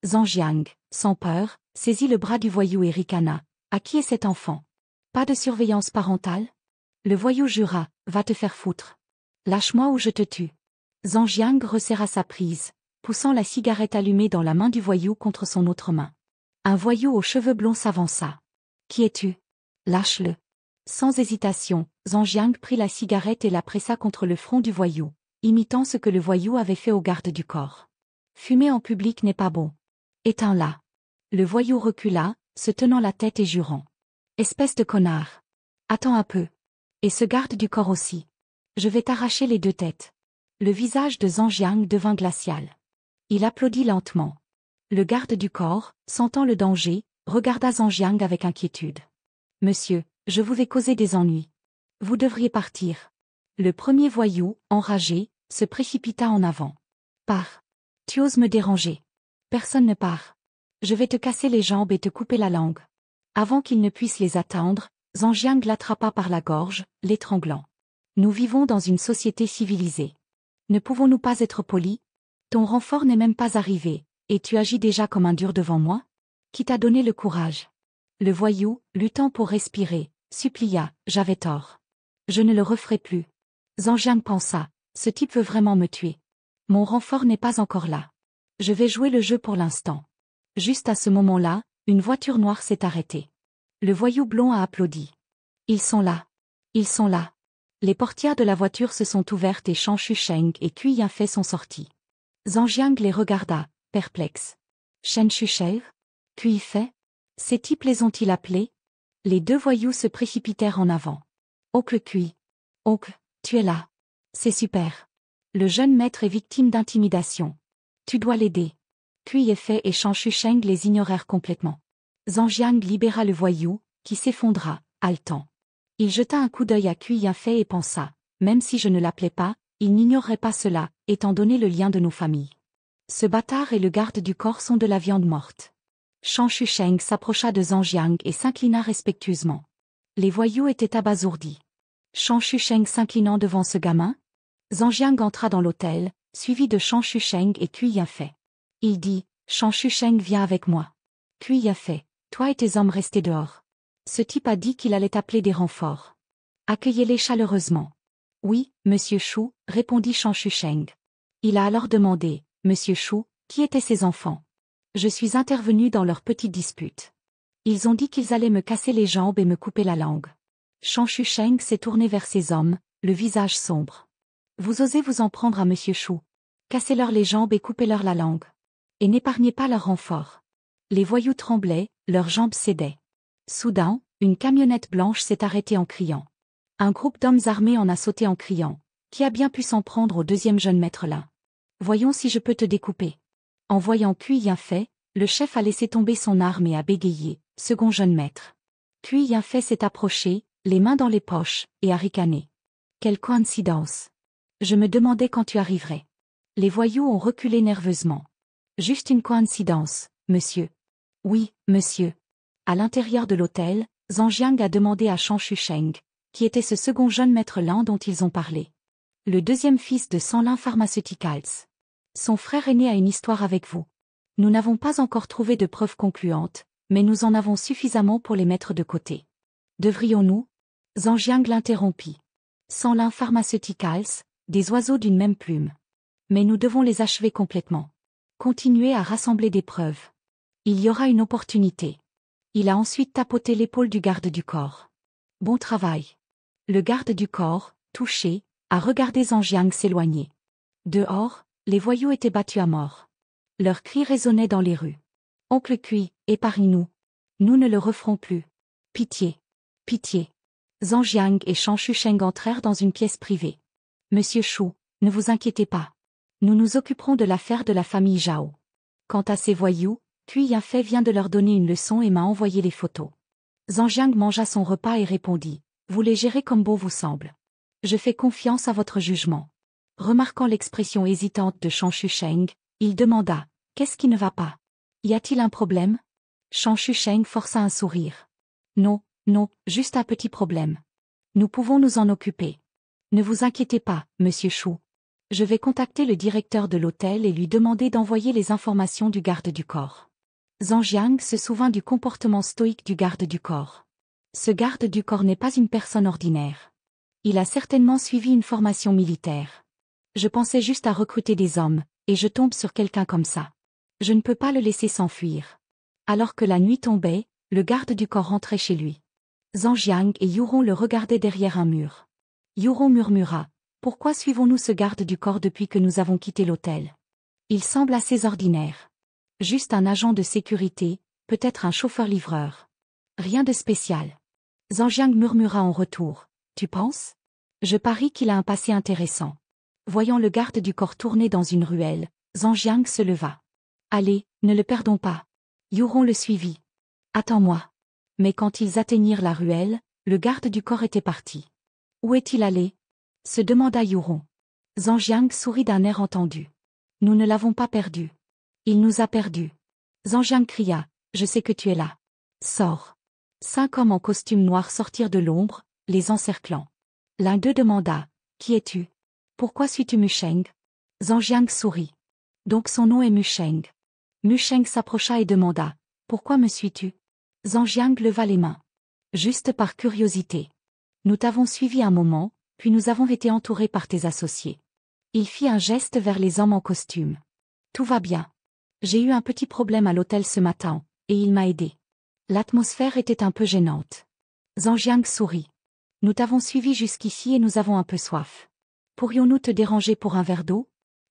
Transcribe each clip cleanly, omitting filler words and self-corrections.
Zhang Jiang, sans peur, saisit le bras du voyou et ricana. À qui est cet enfant? Pas de surveillance parentale? Le voyou jura, va te faire foutre. Lâche-moi ou je te tue. Zhang Jiang resserra sa prise, poussant la cigarette allumée dans la main du voyou contre son autre main. Un voyou aux cheveux blonds s'avança. Qui es-tu? Lâche-le. Sans hésitation, Zhang Jiang prit la cigarette et la pressa contre le front du voyou, imitant ce que le voyou avait fait au garde du corps. Fumer en public n'est pas bon. Éteins-la. Le voyou recula, se tenant la tête et jurant. Espèce de connard. Attends un peu. Et ce garde du corps aussi. Je vais t'arracher les deux têtes. Le visage de Zhang Jiang devint glacial. Il applaudit lentement. Le garde du corps, sentant le danger, regarda Zhang Jiang avec inquiétude. Monsieur, je vous ai causé des ennuis. Vous devriez partir. Le premier voyou, enragé, se précipita en avant. Pars. Tu oses me déranger. Personne ne part. Je vais te casser les jambes et te couper la langue. Avant qu'il ne puisse les atteindre, Zhang Jiang l'attrapa par la gorge, l'étranglant. Nous vivons dans une société civilisée. Ne pouvons-nous pas être polis? Ton renfort n'est même pas arrivé, et tu agis déjà comme un dur devant moi? Qui t'a donné le courage? Le voyou, luttant pour respirer, supplia, j'avais tort. Je ne le referai plus. Zhang Jiang pensa, ce type veut vraiment me tuer. Mon renfort n'est pas encore là. Je vais jouer le jeu pour l'instant. Juste à ce moment-là, une voiture noire s'est arrêtée. Le voyou blond a applaudi. Ils sont là. Ils sont là. Les portières de la voiture se sont ouvertes et Shan Shusheng et Cui Yinfei sont sortis. Zhang Jiang les regarda, perplexe. Shen Shusheng? Cui Yinfei? Ces types les ont-ils appelés? Les deux voyous se précipitèrent en avant. Oncle Cui. Oncle, tu es là. C'est super. Le jeune maître est victime d'intimidation. Tu dois l'aider. Cui Yinfei et Shan Shusheng les ignorèrent complètement. Zhang Jiang libéra le voyou, qui s'effondra, haletant. Il jeta un coup d'œil à Cui Yinfei et pensa, même si je ne l'appelais pas, il n'ignorerait pas cela, étant donné le lien de nos familles. Ce bâtard et le garde du corps sont de la viande morte. Shan Shusheng s'approcha de Zhang Jiang et s'inclina respectueusement. Les voyous étaient abasourdis. Shan Shusheng s'inclinant devant ce gamin? Zhang Jiang entra dans l'hôtel, suivi de Shan Shusheng et Cui Yinfei. Il dit, Shan Shusheng viens avec moi. Cui Yinfei, toi et tes hommes restez dehors. Ce type a dit qu'il allait appeler des renforts. Accueillez-les chaleureusement. Oui, monsieur Shu, répondit Shan Shusheng. Il a alors demandé, monsieur Shu, qui étaient ces enfants? Je suis intervenu dans leur petite dispute. Ils ont dit qu'ils allaient me casser les jambes et me couper la langue. Shan Shusheng s'est tourné vers ses hommes, le visage sombre. Vous osez vous en prendre à monsieur Shu. Cassez-leur les jambes et coupez-leur la langue. Et n'épargnez pas leur renfort. Les voyous tremblaient, leurs jambes cédaient. Soudain, une camionnette blanche s'est arrêtée en criant. Un groupe d'hommes armés en a sauté en criant. Qui a bien pu s'en prendre au deuxième jeune maître là? Voyons si je peux te découper. En voyant Cui Yinfei, le chef a laissé tomber son arme et a bégayé, second jeune maître. Cui Yinfei s'est approché, les mains dans les poches, et a ricané. Quelle coïncidence! Je me demandais quand tu arriverais. Les voyous ont reculé nerveusement. Juste une coïncidence, monsieur. Oui, monsieur. À l'intérieur de l'hôtel, Zhang Jiang a demandé à Shan Shusheng, qui était ce second jeune maître lin dont ils ont parlé. Le deuxième fils de Sanlin Pharmaceuticals. Son frère aîné a une histoire avec vous. Nous n'avons pas encore trouvé de preuves concluantes, mais nous en avons suffisamment pour les mettre de côté. Devrions-nous? Zhang Jiang l'interrompit. Sanlin Pharmaceuticals, des oiseaux d'une même plume. Mais nous devons les achever complètement. Continuez à rassembler des preuves. Il y aura une opportunité. Il a ensuite tapoté l'épaule du garde du corps. Bon travail. Le garde du corps, touché, a regardé Zhang Jiang s'éloigner. Dehors, les voyous étaient battus à mort. Leurs cris résonnaient dans les rues. Oncle Cui, épargne-nous. Nous ne le referons plus. Pitié. Pitié. Zhang Jiang et Shan Shusheng entrèrent dans une pièce privée. Monsieur Shu, ne vous inquiétez pas. Nous nous occuperons de l'affaire de la famille Zhao. Quant à ces voyous, Cui Yinfei vient de leur donner une leçon et m'a envoyé les photos. Zhang Jiang mangea son repas et répondit, vous les gérez comme bon vous semble. Je fais confiance à votre jugement. Remarquant l'expression hésitante de Shan Shusheng, il demanda, qu'est-ce qui ne va pas? Y a-t-il un problème? Shan Shusheng força un sourire. Non, non, juste un petit problème. Nous pouvons nous en occuper. Ne vous inquiétez pas, monsieur Shu. Je vais contacter le directeur de l'hôtel et lui demander d'envoyer les informations du garde du corps. Zhang Jiang se souvint du comportement stoïque du garde du corps. Ce garde du corps n'est pas une personne ordinaire. Il a certainement suivi une formation militaire. Je pensais juste à recruter des hommes, et je tombe sur quelqu'un comme ça. Je ne peux pas le laisser s'enfuir. Alors que la nuit tombait, le garde du corps rentrait chez lui. Zhang Jiang et Yuron le regardaient derrière un mur. Yuron murmura. Pourquoi suivons-nous ce garde du corps depuis que nous avons quitté l'hôtel? Il semble assez ordinaire. Juste un agent de sécurité, peut-être un chauffeur-livreur. Rien de spécial. Zhang Jiang murmura en retour. Tu penses? Je parie qu'il a un passé intéressant. Voyant le garde du corps tourner dans une ruelle, Zhang Jiang se leva. Allez, ne le perdons pas. Yuron le suivit. Attends-moi. Mais quand ils atteignirent la ruelle, le garde du corps était parti. Où est-il allé? Se demanda Yuron. Zhang Jiang sourit d'un air entendu. Nous ne l'avons pas perdu. Il nous a perdus. Zhang Jiang cria. Je sais que tu es là. Sors. 5 hommes en costume noir sortirent de l'ombre, les encerclant. L'un d'eux demanda. Qui es-tu? Pourquoi suis-tu Musheng? Zhang Jiang sourit. Donc son nom est Musheng. Musheng s'approcha et demanda. Pourquoi me suis-tu? Zhang Jiang leva les mains. Juste par curiosité. Nous t'avons suivi un moment, puis nous avons été entourés par tes associés. Il fit un geste vers les hommes en costume. Tout va bien. J'ai eu un petit problème à l'hôtel ce matin, et il m'a aidé. L'atmosphère était un peu gênante. Zhang Jiang sourit. Nous t'avons suivi jusqu'ici et nous avons un peu soif. Pourrions-nous te déranger pour un verre d'eau?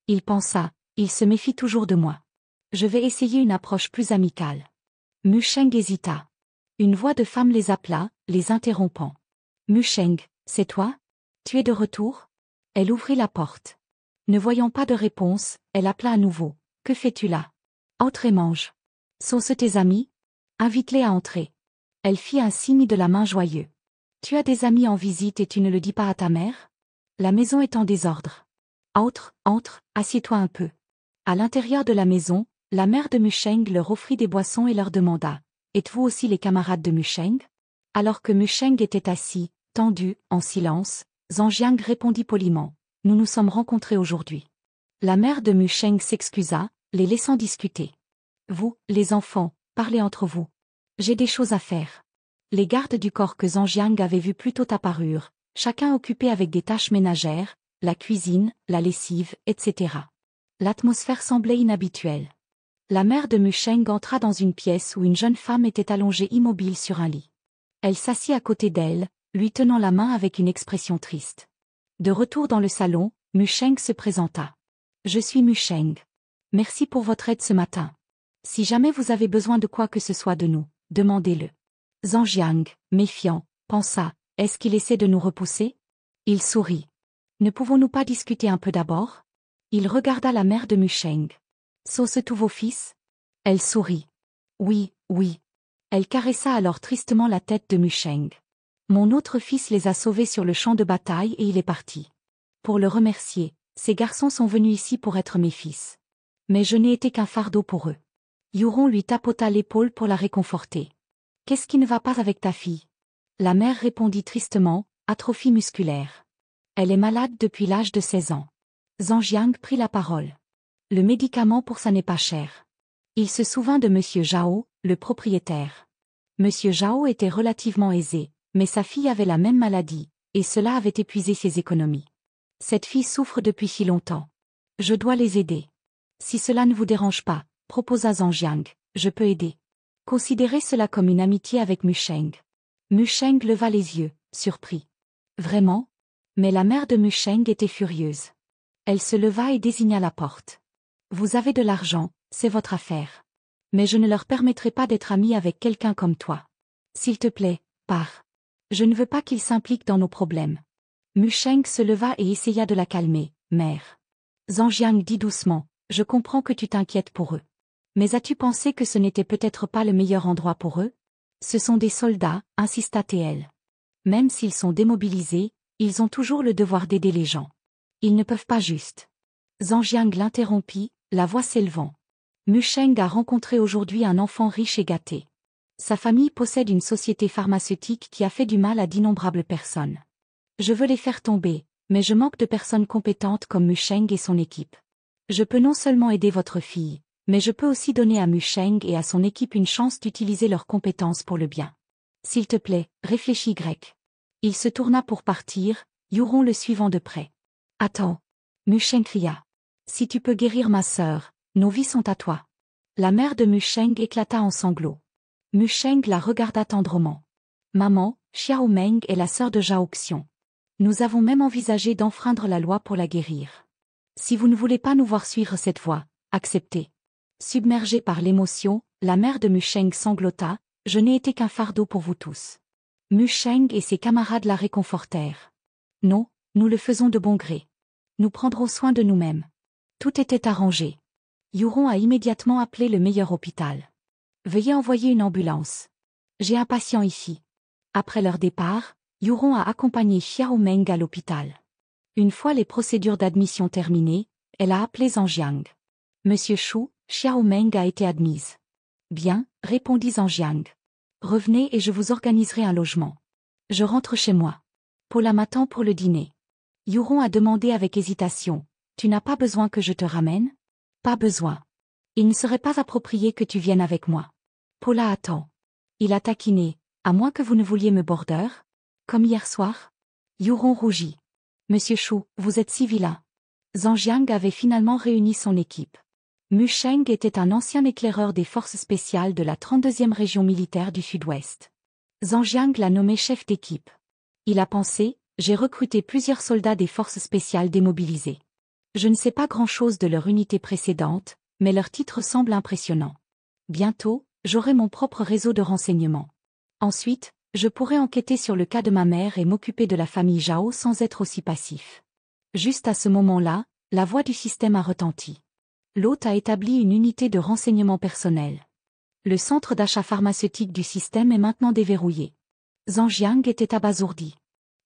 Il pensa, il se méfie toujours de moi. Je vais essayer une approche plus amicale. Musheng hésita. Une voix de femme les appela, les interrompant. Musheng, c'est toi? Tu es de retour? Elle ouvrit la porte. Ne voyant pas de réponse, elle appela à nouveau. Que fais-tu là? Entre et mange. Sont-ce tes amis? Invite-les à entrer. Elle fit un signe de la main joyeux. Tu as des amis en visite et tu ne le dis pas à ta mère? La maison est en désordre. Entre, assieds-toi un peu. À l'intérieur de la maison, la mère de Musheng leur offrit des boissons et leur demanda. Êtes-vous aussi les camarades de Musheng? Alors que Musheng était assis, tendu, en silence, Zhang Jiang répondit poliment. Nous nous sommes rencontrés aujourd'hui. La mère de Musheng s'excusa, les laissant discuter. Vous, les enfants, parlez entre vous. J'ai des choses à faire. Les gardes du corps que Zhang Jiang avait vus plus tôt apparurent, chacun occupé avec des tâches ménagères, la cuisine, la lessive, etc. L'atmosphère semblait inhabituelle. La mère de Musheng entra dans une pièce où une jeune femme était allongée immobile sur un lit. Elle s'assit à côté d'elle, lui tenant la main avec une expression triste. De retour dans le salon, Musheng se présenta. Je suis Musheng. Merci pour votre aide ce matin. Si jamais vous avez besoin de quoi que ce soit de nous, demandez-le. Zhang Jiang, méfiant, pensa, est-ce qu'il essaie de nous repousser? Il sourit. Ne pouvons-nous pas discuter un peu d'abord? Il regarda la mère de Musheng. Sont-ce tous vos fils? Elle sourit. Oui. Elle caressa alors tristement la tête de Musheng. Mon autre fils les a sauvés sur le champ de bataille et il est parti. Pour le remercier, ces garçons sont venus ici pour être mes fils. Mais je n'ai été qu'un fardeau pour eux. Yuron lui tapota l'épaule pour la réconforter. Qu'est-ce qui ne va pas avec ta fille? La mère répondit tristement, atrophie musculaire. Elle est malade depuis l'âge de 16 ans. Zhang Jiang prit la parole. Le médicament pour ça n'est pas cher. Il se souvint de Monsieur Zhao, le propriétaire. Monsieur Zhao était relativement aisé, mais sa fille avait la même maladie, et cela avait épuisé ses économies. Cette fille souffre depuis si longtemps. Je dois les aider. Si cela ne vous dérange pas, proposa Zhang Jiang, je peux aider. Considérez cela comme une amitié avec Musheng. Musheng leva les yeux, surpris. Vraiment? Mais la mère de Musheng était furieuse. Elle se leva et désigna la porte. Vous avez de l'argent, c'est votre affaire. Mais je ne leur permettrai pas d'être amis avec quelqu'un comme toi. S'il te plaît, pars. Je ne veux pas qu'ils s'impliquent dans nos problèmes. Musheng se leva et essaya de la calmer, mère. Zhang Jiang dit doucement, je comprends que tu t'inquiètes pour eux. Mais as-tu pensé que ce n'était peut-être pas le meilleur endroit pour eux? Ce sont des soldats, insista TL. Même s'ils sont démobilisés, ils ont toujours le devoir d'aider les gens. Ils ne peuvent pas juste. Zhang Jiang l'interrompit, la voix s'élevant. Musheng a rencontré aujourd'hui un enfant riche et gâté. Sa famille possède une société pharmaceutique qui a fait du mal à d'innombrables personnes. Je veux les faire tomber, Mais je manque de personnes compétentes comme Musheng et son équipe. Je peux non seulement aider votre fille, mais je peux aussi donner à Musheng et à son équipe une chance d'utiliser leurs compétences pour le bien. S'il te plaît, réfléchis grec. Il se tourna pour partir, Yuron le suivant de près. Attends. Musheng cria. Si tu peux guérir ma sœur, nos vies sont à toi. La mère de Musheng éclata en sanglots. Musheng la regarda tendrement. Maman, Xiao Meng est la sœur de Zhao Xiong. Nous avons même envisagé d'enfreindre la loi pour la guérir. Si vous ne voulez pas nous voir suivre cette voie, acceptez. Submergée par l'émotion, la mère de Musheng sanglota, je n'ai été qu'un fardeau pour vous tous. Musheng et ses camarades la réconfortèrent. Non, nous le faisons de bon gré. Nous prendrons soin de nous-mêmes. Tout était arrangé. Yuron a immédiatement appelé le meilleur hôpital. Veuillez envoyer une ambulance. J'ai un patient ici. Après leur départ, Yuron a accompagné Xiao Meng à l'hôpital. Une fois les procédures d'admission terminées, elle a appelé Zhang Jiang. Monsieur Shu, Xiao Meng a été admise. Bien, répondit Zhang Jiang. Revenez et je vous organiserai un logement. Je rentre chez moi. Paula m'attend pour le dîner. Yuron a demandé avec hésitation. Tu n'as pas besoin que je te ramène? Pas besoin. Il ne serait pas approprié que tu viennes avec moi. Paula attend. Il a taquiné. À moins que vous ne vouliez me border? Comme hier soir? Yuron rougit. Monsieur Shu, vous êtes si vilain. Zhang Jiang avait finalement réuni son équipe. Musheng était un ancien éclaireur des forces spéciales de la 32e région militaire du Sud-Ouest. Zhang Jiang l'a nommé chef d'équipe. Il a pensé, j'ai recruté plusieurs soldats des forces spéciales démobilisés. Je ne sais pas grand-chose de leur unité précédente, mais leur titre semble impressionnant. Bientôt, j'aurai mon propre réseau de renseignements. Ensuite, je pourrai enquêter sur le cas de ma mère et m'occuper de la famille Zhao sans être aussi passif. Juste à ce moment-là, la voix du système a retenti. L'hôte a établi une unité de renseignement personnel. Le centre d'achat pharmaceutique du système est maintenant déverrouillé. Zhang Jiang était abasourdi.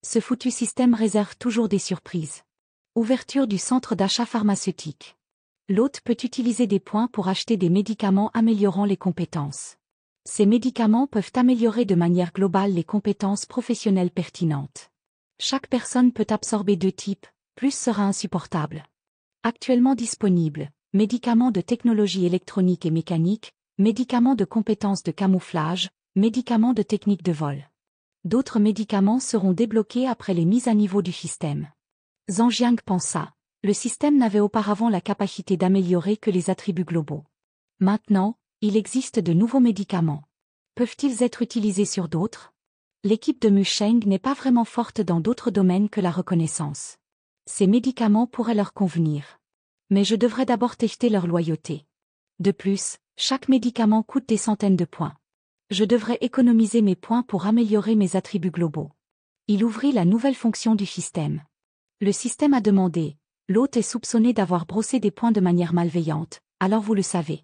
Ce foutu système réserve toujours des surprises. Ouverture du centre d'achat pharmaceutique. L'hôte peut utiliser des points pour acheter des médicaments améliorant les compétences. Ces médicaments peuvent améliorer de manière globale les compétences professionnelles pertinentes. Chaque personne peut absorber 2 types, plus sera insupportable. Actuellement disponible, médicaments de technologie électronique et mécanique, médicaments de compétences de camouflage, médicaments de technique de vol. D'autres médicaments seront débloqués après les mises à niveau du système. Zhang Jiang pensa, le système n'avait auparavant la capacité d'améliorer que les attributs globaux. Maintenant, il existe de nouveaux médicaments. Peuvent-ils être utilisés sur d'autres? L'équipe de Musheng n'est pas vraiment forte dans d'autres domaines que la reconnaissance. Ces médicaments pourraient leur convenir. Mais je devrais d'abord tester leur loyauté. De plus, chaque médicament coûte des centaines de points. Je devrais économiser mes points pour améliorer mes attributs globaux. Il ouvrit la nouvelle fonction du système. Le système a demandé. L'hôte est soupçonné d'avoir brossé des points de manière malveillante, alors vous le savez.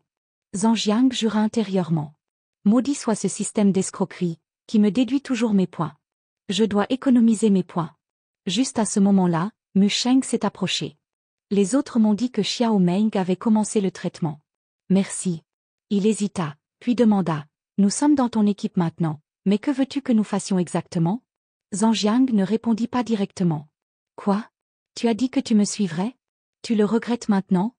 Zhang Jiang jura intérieurement. Maudit soit ce système d'escroquerie, qui me déduit toujours mes points. Je dois économiser mes points. Juste à ce moment-là, Musheng s'est approché. Les autres m'ont dit que Xiao Meng avait commencé le traitement. Merci. Il hésita, puis demanda. Nous sommes dans ton équipe maintenant, mais que veux-tu que nous fassions exactement? Zhang Jiang ne répondit pas directement. Quoi? Tu as dit que tu me suivrais? Tu le regrettes maintenant?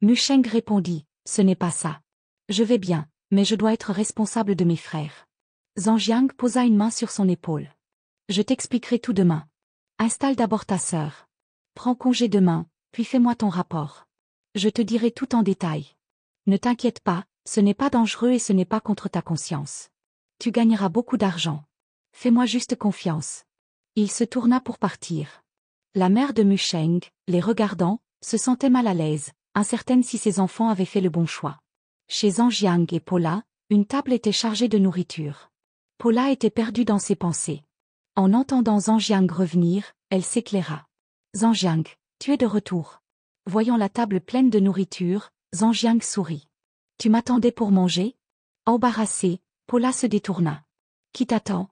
Musheng répondit, ce n'est pas ça. Je vais bien, mais je dois être responsable de mes frères. Zhang Jiang posa une main sur son épaule. Je t'expliquerai tout demain. Installe d'abord ta sœur. Prends congé demain, puis fais-moi ton rapport. Je te dirai tout en détail. Ne t'inquiète pas, ce n'est pas dangereux et ce n'est pas contre ta conscience. Tu gagneras beaucoup d'argent. Fais-moi juste confiance. Il se tourna pour partir. La mère de Musheng, les regardant, se sentait mal à l'aise, incertaine si ses enfants avaient fait le bon choix. Chez Zhang Jiang et Paula, une table était chargée de nourriture. Paula était perdue dans ses pensées. En entendant Zhang Jiang revenir, elle s'éclaira. Zhang Jiang, tu es de retour. Voyant la table pleine de nourriture, Zhang Jiang sourit. Tu m'attendais pour manger? Embarrassée, Paula se détourna. Qui t'attend?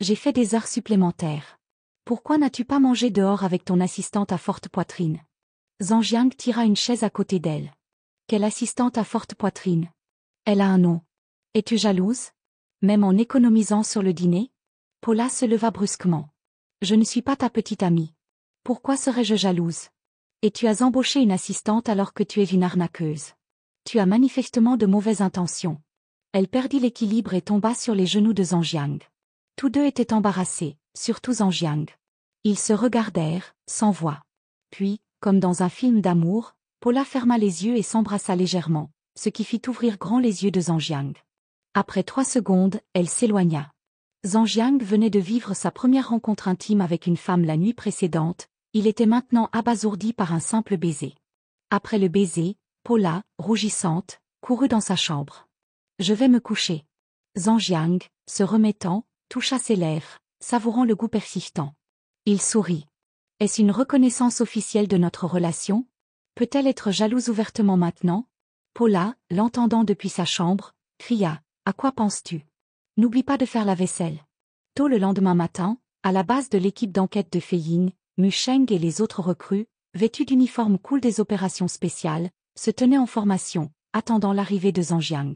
J'ai fait des heures supplémentaires. Pourquoi n'as-tu pas mangé dehors avec ton assistante à forte poitrine? Zhang Jiang tira une chaise à côté d'elle. Quelle assistante à forte poitrine? Elle a un nom. Es-tu jalouse? Même en économisant sur le dîner? Paula se leva brusquement. Je ne suis pas ta petite amie. Pourquoi serais-je jalouse? Et tu as embauché une assistante alors que tu es une arnaqueuse. Tu as manifestement de mauvaises intentions. Elle perdit l'équilibre et tomba sur les genoux de Zhang Jiang. Tous deux étaient embarrassés, surtout Zhang Jiang. Ils se regardèrent, sans voix. Puis, comme dans un film d'amour, Paula ferma les yeux et s'embrassa légèrement, ce qui fit ouvrir grand les yeux de Zhang Jiang. Après 3 secondes, elle s'éloigna. Zhang Jiang venait de vivre sa première rencontre intime avec une femme la nuit précédente, il était maintenant abasourdi par un simple baiser. Après le baiser, Paula, rougissante, courut dans sa chambre. « Je vais me coucher. » Zhang Jiang, se remettant, toucha ses lèvres, savourant le goût persistant. Il sourit. « Est-ce une reconnaissance officielle de notre relation? Peut-elle être jalouse ouvertement maintenant? » Paula, l'entendant depuis sa chambre, cria. « À quoi penses-tu? N'oublie pas de faire la vaisselle. » Tôt le lendemain matin, à la base de l'équipe d'enquête de Feiying, Mu Sheng et les autres recrues, vêtus d'uniformes cool des opérations spéciales, se tenaient en formation, attendant l'arrivée de Zhang Jiang.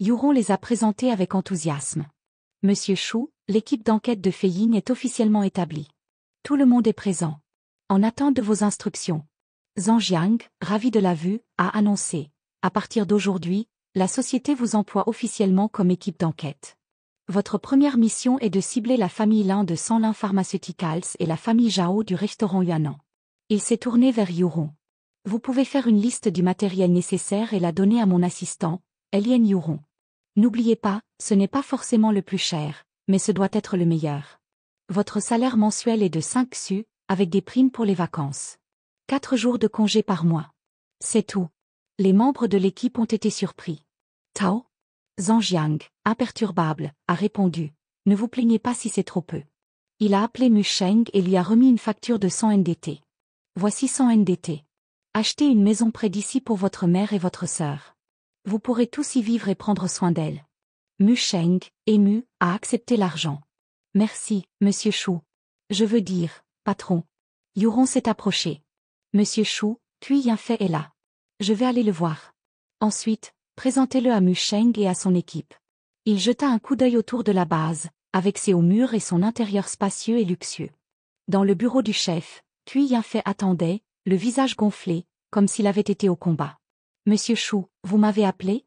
Yuron les a présentés avec enthousiasme. « Monsieur Shu, l'équipe d'enquête de Feiying est officiellement établie. Tout le monde est présent. En attente de vos instructions. » Zhang Jiang, ravi de la vue, a annoncé. « À partir d'aujourd'hui, la société vous emploie officiellement comme équipe d'enquête. Votre première mission est de cibler la famille Lin de Sanlin Pharmaceuticals et la famille Zhao du restaurant Yuanan. » Il s'est tourné vers Yuron. « Vous pouvez faire une liste du matériel nécessaire et la donner à mon assistant, Elian Yuron. N'oubliez pas, ce n'est pas forcément le plus cher, mais ce doit être le meilleur. Votre salaire mensuel est de 5 su, avec des primes pour les vacances. 4 jours de congé par mois. C'est tout. » Les membres de l'équipe ont été surpris. Tao? Zhang Jiang, imperturbable, a répondu. « Ne vous plaignez pas si c'est trop peu. » Il a appelé Mu Sheng et lui a remis une facture de 100 NDT. « Voici 100 NDT. Achetez une maison près d'ici pour votre mère et votre sœur. Vous pourrez tous y vivre et prendre soin d'elle. » Mu Sheng, ému, a accepté l'argent. « Merci, Monsieur Shu. Je veux dire, patron. » Yuron s'est approché. « Monsieur Shu, Cui Yinfei est là. Je vais aller le voir. Ensuite, présentez-le à Mu Sheng et à son équipe. » Il jeta un coup d'œil autour de la base, avec ses hauts murs et son intérieur spacieux et luxueux. Dans le bureau du chef, Cui Yinfei attendait, le visage gonflé, comme s'il avait été au combat. « Monsieur Shu, vous m'avez appelé ?»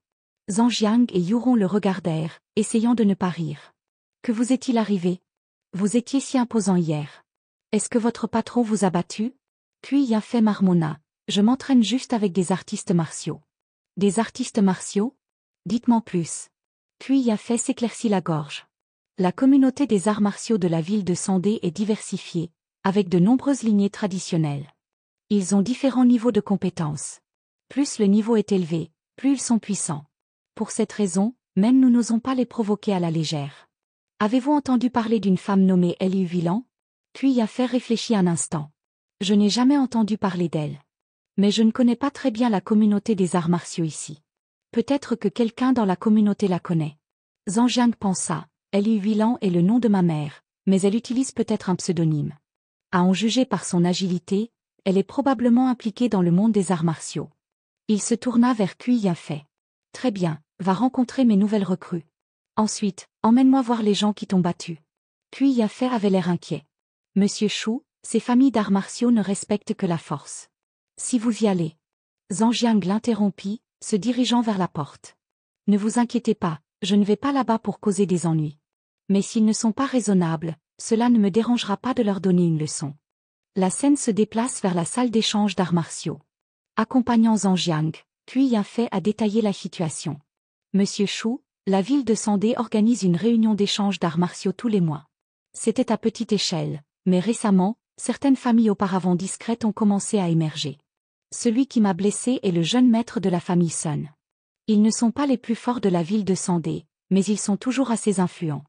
Zhang Jiang et Yuron le regardèrent, essayant de ne pas rire. « Que vous est-il arrivé? Vous étiez si imposant hier. Est-ce que votre patron vous a battu? » Cui Yinfei marmonna. « Je m'entraîne juste avec des artistes martiaux. » « Des artistes martiaux? Dites-moi plus. » Cui Yinfei s'éclaircit la gorge. La communauté des arts martiaux de la ville de Sandé est diversifiée, avec de nombreuses lignées traditionnelles. Ils ont différents niveaux de compétences. Plus le niveau est élevé, plus ils sont puissants. Pour cette raison, même nous n'osons pas les provoquer à la légère. Avez-vous entendu parler d'une femme nommée Liu Vilan? Cui Yinfei réfléchit un instant. Je n'ai jamais entendu parler d'elle. Mais je ne connais pas très bien la communauté des arts martiaux ici. Peut-être que quelqu'un dans la communauté la connaît. Zhang Jiang pensa, Liu Vilan est le nom de ma mère, mais elle utilise peut-être un pseudonyme. À en juger par son agilité, elle est probablement impliquée dans le monde des arts martiaux. Il se tourna vers Cui Yinfei. Très bien, va rencontrer mes nouvelles recrues. Ensuite, emmène-moi voir les gens qui t'ont battu. Cui Yinfei avait l'air inquiet. Monsieur Shu, ces familles d'arts martiaux ne respectent que la force. Si vous y allez. Zhang Jiang l'interrompit, se dirigeant vers la porte. Ne vous inquiétez pas, je ne vais pas là-bas pour causer des ennuis. Mais s'ils ne sont pas raisonnables, cela ne me dérangera pas de leur donner une leçon. La scène se déplace vers la salle d'échange d'arts martiaux. Accompagnant Zhang Jiang, Cui Yinfei a détaillé la situation. Monsieur Shu, la ville de Sandé organise une réunion d'échange d'arts martiaux tous les mois. C'était à petite échelle, mais récemment, certaines familles auparavant discrètes ont commencé à émerger. Celui qui m'a blessé est le jeune maître de la famille Sun. Ils ne sont pas les plus forts de la ville de Sandé, mais ils sont toujours assez influents.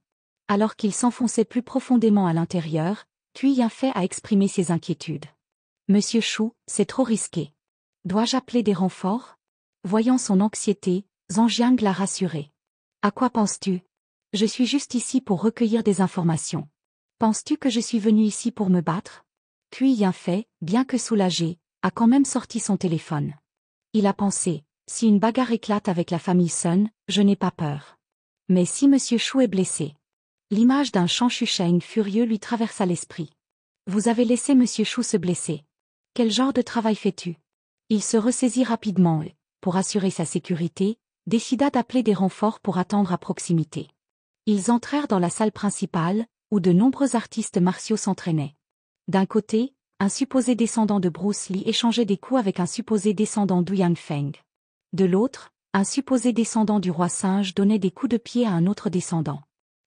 Alors qu'il s'enfonçait plus profondément à l'intérieur, Cui Yinfei a exprimé ses inquiétudes. Monsieur Shu, c'est trop risqué. Dois-je appeler des renforts? Voyant son anxiété, Zhang Jiang l'a rassuré. À quoi penses-tu? Je suis juste ici pour recueillir des informations. Penses-tu que je suis venu ici pour me battre? Cui Yinfei, bien que soulagé, a quand même sorti son téléphone. Il a pensé, si une bagarre éclate avec la famille Sun, je n'ai pas peur. Mais si Monsieur Shu est blessé? L'image d'un Shan Shusheng furieux lui traversa l'esprit. Vous avez laissé Monsieur Chou se blesser. Quel genre de travail fais-tu? Il se ressaisit rapidement et, pour assurer sa sécurité, décida d'appeler des renforts pour attendre à proximité. Ils entrèrent dans la salle principale, où de nombreux artistes martiaux s'entraînaient. D'un côté, un supposé descendant de Bruce Lee échangeait des coups avec un supposé descendant d'U Yang-Feng. De l'autre, un supposé descendant du roi singe donnait des coups de pied à un autre descendant.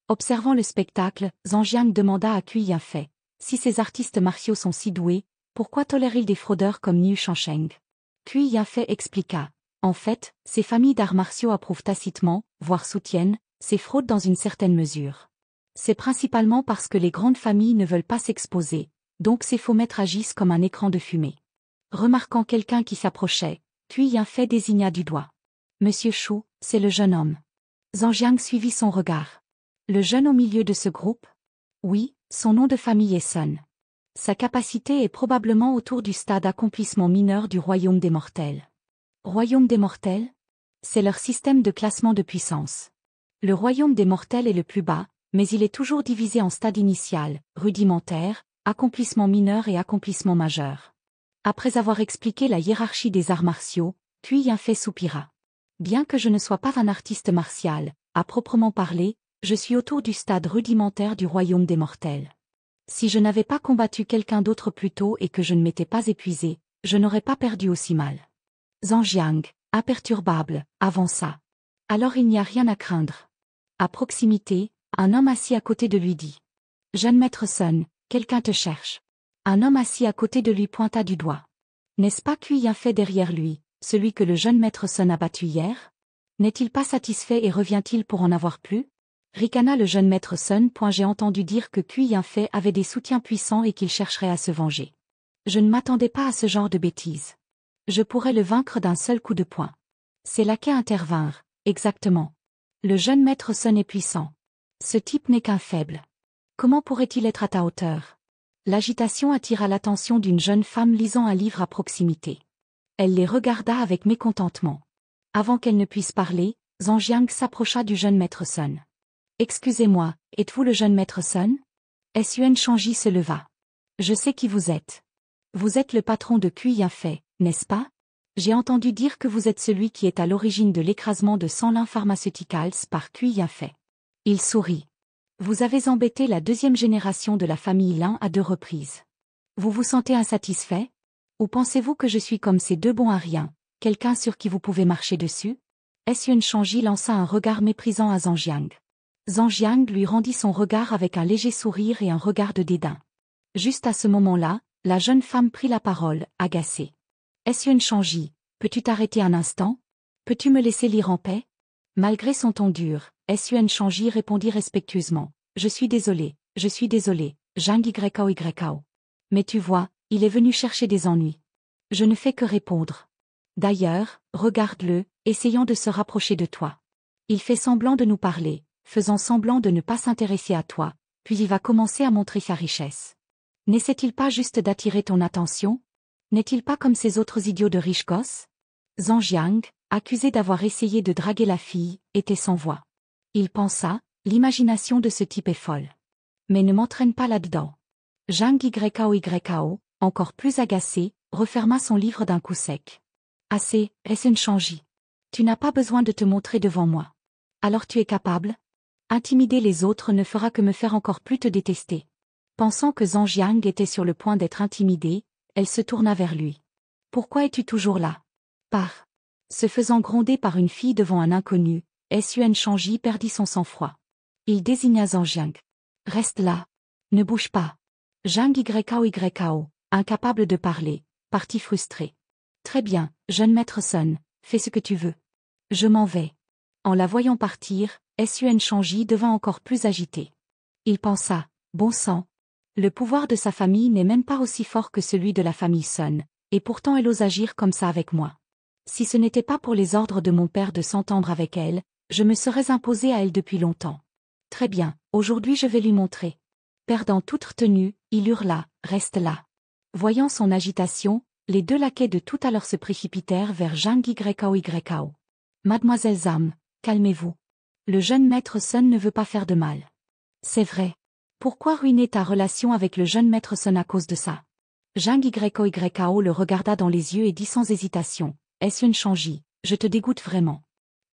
Observant le spectacle, Zhang Jiang demanda à Cui Yanfei, si ces artistes martiaux sont si doués, pourquoi tolèrent-ils des fraudeurs comme Niu Shansheng? Cui Yanfei expliqua, en fait, ces familles d'arts martiaux approuvent tacitement, voire soutiennent, ces fraudes dans une certaine mesure. C'est principalement parce que les grandes familles ne veulent pas s'exposer, donc ces faux maîtres agissent comme un écran de fumée. Remarquant quelqu'un qui s'approchait, Cui Yanfei désigna du doigt. Monsieur Chou, c'est le jeune homme. Zhang Jiang suivit son regard. Le jeune au milieu de ce groupe? Oui, son nom de famille est Sun. Sa capacité est probablement autour du stade accomplissement mineur du royaume des mortels. Royaume des mortels? C'est leur système de classement de puissance. Le royaume des mortels est le plus bas, mais il est toujours divisé en stades initial, rudimentaire, accomplissement mineur et accomplissement majeur. Après avoir expliqué la hiérarchie des arts martiaux, Cui Yanfei soupira. Bien que je ne sois pas un artiste martial, à proprement parler, je suis autour du stade rudimentaire du royaume des mortels. Si je n'avais pas combattu quelqu'un d'autre plus tôt et que je ne m'étais pas épuisé, je n'aurais pas perdu aussi mal. Zhang Jiang, imperturbable, avança. Alors il n'y a rien à craindre. À proximité, un homme assis à côté de lui dit. Jeune maître Sun, quelqu'un te cherche. Un homme assis à côté de lui pointa du doigt. N'est-ce pas Cui Yanfei derrière lui, celui que le jeune maître Sun a battu hier? N'est-il pas satisfait et revient-il pour en avoir plus? Ricana le jeune maître Sun. J'ai entendu dire que Cui Yanfei avait des soutiens puissants et qu'il chercherait à se venger. Je ne m'attendais pas à ce genre de bêtises. Je pourrais le vaincre d'un seul coup de poing. Ses laquais intervinrent, exactement. Le jeune maître Sun est puissant. Ce type n'est qu'un faible. Comment pourrait-il être à ta hauteur? L'agitation attira l'attention d'une jeune femme lisant un livre à proximité. Elle les regarda avec mécontentement. Avant qu'elle ne puisse parler, Zhang Jiang s'approcha du jeune maître Sun. Excusez-moi, êtes-vous le jeune maître Sun? Sun Shangji se leva. Je sais qui vous êtes. Vous êtes le patron de Cui Yanfei, n'est-ce pas? J'ai entendu dire que vous êtes celui qui est à l'origine de l'écrasement de Sanlin Pharmaceuticals par Cui Yanfei. Il sourit. Vous avez embêté la deuxième génération de la famille Lin à 2 reprises. Vous vous sentez insatisfait? Ou pensez-vous que je suis comme ces deux bons à rien, quelqu'un sur qui vous pouvez marcher dessus? Sun Shangji lança un regard méprisant à Zhang Jiang. Zhang Jiang lui rendit son regard avec un léger sourire et un regard de dédain. Juste à ce moment-là, la jeune femme prit la parole, agacée. Sun Shangji, peux-tu t'arrêter un instant? Peux-tu me laisser lire en paix? Malgré son ton dur, Sun Shangji répondit respectueusement. Je suis désolé, Zhang Yao. Mais tu vois, il est venu chercher des ennuis. Je ne fais que répondre. D'ailleurs, regarde-le, essayant de se rapprocher de toi. Il fait semblant de nous parler, faisant semblant de ne pas s'intéresser à toi, puis il va commencer à montrer sa richesse. N'essaie-t-il pas juste d'attirer ton attention? N'est-il pas comme ces autres idiots de riches gosses? Zhang Jiang, accusé d'avoir essayé de draguer la fille, était sans voix. Il pensa, l'imagination de ce type est folle. Mais ne m'entraîne pas là-dedans. Zhang Yao, encore plus agacé, referma son livre d'un coup sec. Assez, Sun Shangji. Tu n'as pas besoin de te montrer devant moi. Alors tu es capable? Intimider les autres ne fera que me faire encore plus te détester. Pensant que Zhang Jiang était sur le point d'être intimidée, elle se tourna vers lui. Pourquoi es-tu toujours là? Par. Se faisant gronder par une fille devant un inconnu, Sun Shangji perdit son sang-froid. Il désigna Zhang Jiang. Reste là. Ne bouge pas. Zhang Yao, incapable de parler, partit frustré. Très bien, jeune maître Sun, fais ce que tu veux. Je m'en vais. En la voyant partir, Sun Shangji devint encore plus agité. Il pensa, bon sang. Le pouvoir de sa famille n'est même pas aussi fort que celui de la famille Sun, et pourtant elle ose agir comme ça avec moi. Si ce n'était pas pour les ordres de mon père de s'entendre avec elle, je me serais imposé à elle depuis longtemps. Très bien, aujourd'hui je vais lui montrer. Perdant toute retenue, il hurla, reste là. Voyant son agitation, les 2 laquais de tout à l'heure se précipitèrent vers Zhang Yao. Mademoiselle Zhang, calmez-vous. Le jeune maître Sun ne veut pas faire de mal. C'est vrai. Pourquoi ruiner ta relation avec le jeune maître Sun à cause de ça? Zhang Yao le regarda dans les yeux et dit sans hésitation, Sun Changji, je te dégoûte vraiment.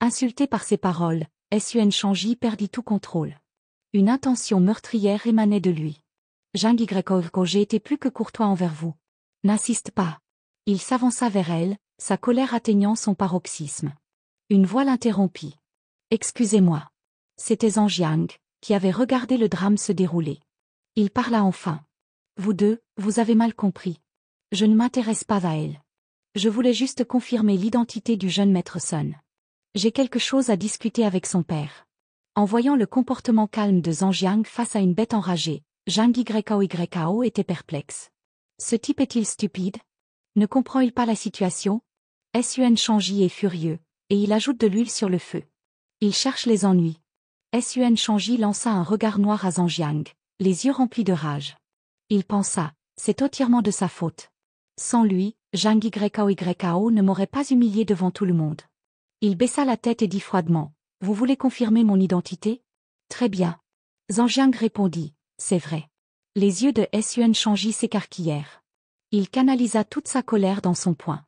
Insulté par ces paroles, Sun Changji perdit tout contrôle. Une intention meurtrière émanait de lui. Zhang Yao, j'ai été plus que courtois envers vous. N'insiste pas. Il s'avança vers elle, sa colère atteignant son paroxysme. Une voix l'interrompit. Excusez-moi. C'était Zhang Jiang, qui avait regardé le drame se dérouler. Il parla enfin. Vous deux, vous avez mal compris. Je ne m'intéresse pas à elle. Je voulais juste confirmer l'identité du jeune maître Sun. J'ai quelque chose à discuter avec son père. En voyant le comportement calme de Zhang Jiang face à une bête enragée, Zhang Yao était perplexe. Ce type est-il stupide? Ne comprend-il pas la situation? Sun Changji est furieux, et il ajoute de l'huile sur le feu. Il cherche les ennuis. Sun Changji lança un regard noir à Zhang Jiang, les yeux remplis de rage. Il pensa, c'est entièrement de sa faute. Sans lui, Zhang Yao ne m'aurait pas humilié devant tout le monde. Il baissa la tête et dit froidement, vous voulez confirmer mon identité? Très bien. Zhang Jiang répondit, c'est vrai. Les yeux de Sun Changji s'écarquillèrent. Il canalisa toute sa colère dans son poing.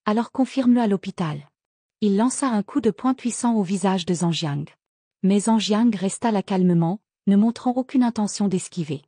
Alors confirme-le à l'hôpital. Il lança un coup de poing puissant au visage de Zhang Jiang. Mais Zhang Jiang resta là calmement, ne montrant aucune intention d'esquiver.